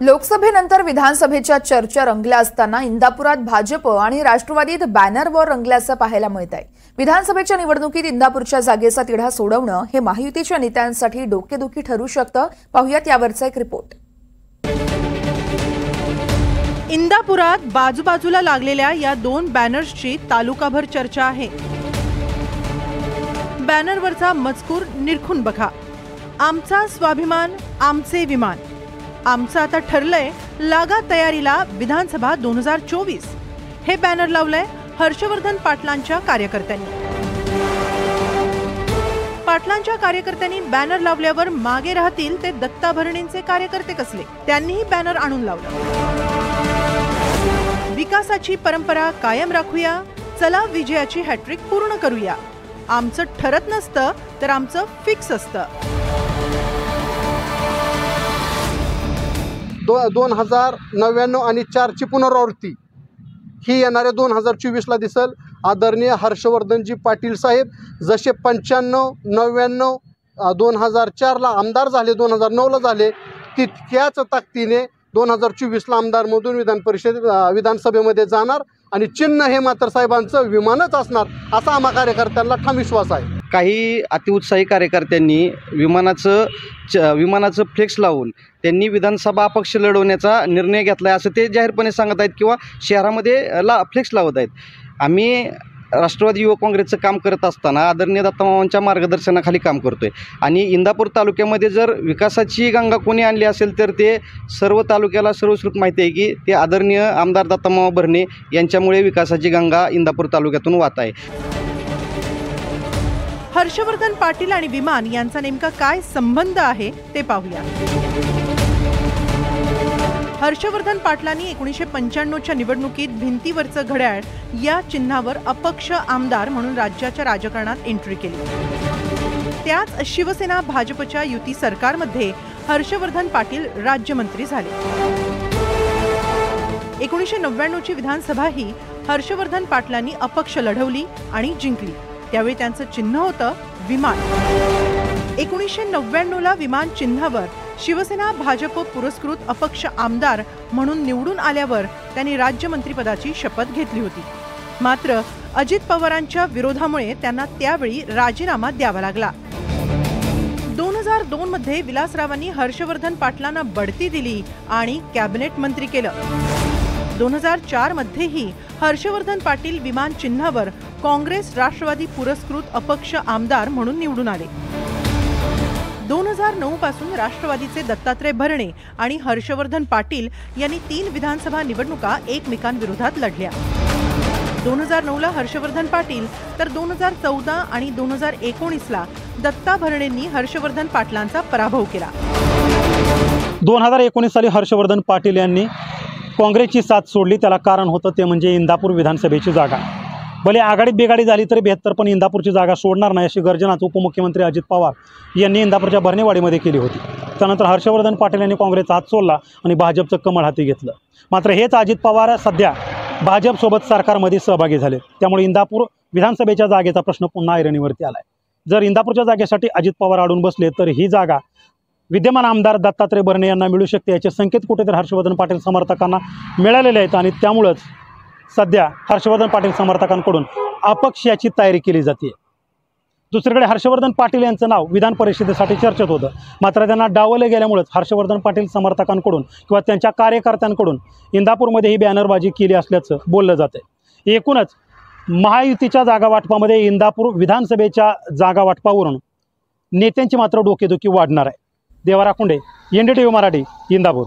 लोकसभेनंतर विधानसभेच्या चर्चा रंगल्या असताना इंदापुरात भाजप आणि राष्ट्रवादीत बॅनर वॉर रंगल्याचं पाहायला मिळत आहे। विधानसभेच्या निवडणुकीत इंदापूरच्या जागेचा तिढा सोडवणं हे महायुतीच्या नेत्यांसाठी डोकेदुखी ठरू शकतं। पाहूयात यावरचा एक रिपोर्ट। इंदापुरात बाजूबाजूला लागलेल्या या दोन बॅनर्सची तालुकाभर चर्चा आहे। बॅनरवरचा मजकूर निरखून बघा। आमचा स्वाभिमान आमचे विमान। आमचं आता ठरलंय लागा तयारीला विधानसभा 2024 हे बॅनर लावलंय हर्षवर्धन पाटलांच्या कार्यकर्त्यांनी। पाटलांच्या कार्यकर्त्यांनी बॅनर लावल्यावर मागे राहतील ते दत्ता भरणेंचे कार्यकर्ते कसले, त्यांनीही बॅनर आणून लावलं। विकासाची परंपरा कायम राखूया, चला विजयाची हॅट्रिक पूर्ण करूया। आमचं ठरत नसतं तर आमचं फिक्स असतं। 2099 आणि 4ची पुनरावृत्ती ही येणाऱ्या 2024ला दिसल। आदरणीय हर्षवर्धनजी पाटील साहेब जसे 95, 99, 2004ला आमदार झाले, 2009ला झाले, तितक्याच ताकदीने 2024ला आमदारमधून विधानसभेमध्ये जाणार आणि चिन्ह हे मात्र साहेबांचं विमानच असणार असा आम्हा कार्यकर्त्यांना ठाम विश्वास आहे। काही अतिउत्साही कार्यकर्त्यांनी विमानाचं फ्लेक्स लावून त्यांनी विधानसभा अपक्ष लढवण्याचा निर्णय घेतला असं ते जाहीरपणे सांगत आहेत किंवा शहरामध्ये फ्लेक्स लावत आहेत। आम्ही राष्ट्रवादी युवक काँग्रेसचं काम करत असताना आदरणीय दत्तामामांच्या मार्गदर्शनाखाली काम करतोय आणि इंदापूर तालुक्यामध्ये जर विकासाची गंगा कोणी आणली असेल तर ते सर्व तालुक्याला सर्वश्रुत माहिती आहे की ते आदरणीय आमदार दत्तामामा भरणे यांच्यामुळे विकासाची गंगा इंदापूर तालुक्यातून वाहत आहे। हर्षवर्धन पाटील आणि विमान यांचा नेमका काय संबंध आहे ते पाहूया। हर्षवर्धन पाटलांनी 1995च्या निवडणुकीत भिंतीवरचं घड्याळ या चिन्हावर अपक्ष आमदार म्हणून राज्याच्या राजकारणात एंट्री केली। त्याच शिवसेना भाजपच्या युती सरकारमध्ये हर्षवर्धन पाटील राज्यमंत्री झाले। 1999ची विधानसभाही हर्षवर्धन पाटलांनी अपक्ष लढवली आणि जिंकली। त्यावेळी त्यांचं चिन्ह होतं विमान। 1999ला विमान चिन्हावर शिवसेना भाजप पुरस्कृत अपक्ष आमदार म्हणून निवडून आल्यावर त्यांनी राज्यमंत्रीपदाची शपथ घेतली होती। मात्र अजित पवारांच्या विरोधामुळे त्यांना त्यावेळी राजीनामा द्यावा लागला। 2002 मध्ये विलासरावांनी हर्षवर्धन पाटलांना बढती दिली आणि कॅबिनेट मंत्री केलं। 2004 मध्येही हर्षवर्धन पाटील विमान चिन्हावर काँग्रेस राष्ट्रवादी पुरस्कृत अपक्ष आमदार म्हणून निवडून आले। 2009 पासून राष्ट्रवादीचे दत्तात्रय भरणे आणि हर्षवर्धन पाटील यांनी 3 विधानसभा निवडणुका एकमेकांविरोधात लढल्या। 2009ला हर्षवर्धन पाटील तर 2014 आणि 2019ला दत्ता भरणेंनी हर्षवर्धन पाटलांचा पराभव केला। 2019 साली हर्षवर्धन पाटील यांनी काँग्रेसची साथ सोडली। त्याला कारण होतं ते म्हणजे इंदापूर विधानसभेची जागा। भले आघाडीत बेगाडी झाली तरी 72 पण इंदापूरची जागा सोडणार नाही अशी गर्जना उपमुख्यमंत्री अजित पवार यांनी इंदापूरच्या भरणेवाडीमध्ये केली होती। त्यानंतर हर्षवर्धन पाटील यांनी काँग्रेसचा हात सोडला आणि भाजपचं कमळ हाती घेतलं। मात्र हेच अजित पवार सध्या भाजपसोबत सरकारमध्ये सहभागी झाले। त्यामुळे इंदापूर विधानसभेच्या जागेचा प्रश्न पुन्हा ऐरणीवरती आलाय। जर इंदापूरच्या जागेसाठी अजित पवार अडून बसले तर ही जागा विद्यमान आमदार दत्तात्रय भरणे यांना मिळू शकते याचे संकेत कुठेतरी हर्षवर्धन पाटील समर्थकांना मिळालेले आहेत आणि त्यामुळेच सध्या हर्षवर्धन पाटील समर्थकांकडून अपक्षाची तयारी केली जाते। दुसरीकडे हर्षवर्धन पाटील यांचं नाव विधान परिषदेसाठी चर्चेत होतं, मात्र त्यांना डावलले गेल्यामुळेच हर्षवर्धन पाटील समर्थकांकडून किंवा त्यांच्या कार्यकर्त्यांकडून इंदापूरमध्ये ही बॅनरबाजी केली असल्याचं बोललं जाते। एकूणच महायुतीच्या जागा वाटपामध्ये इंदापूर विधानसभेच्या जागा वाटपावरून नेत्यांची मात्र डोकेदुखी वाढणार आहे। देवा राखुंडे, NDTV मराठी, इंदापूर।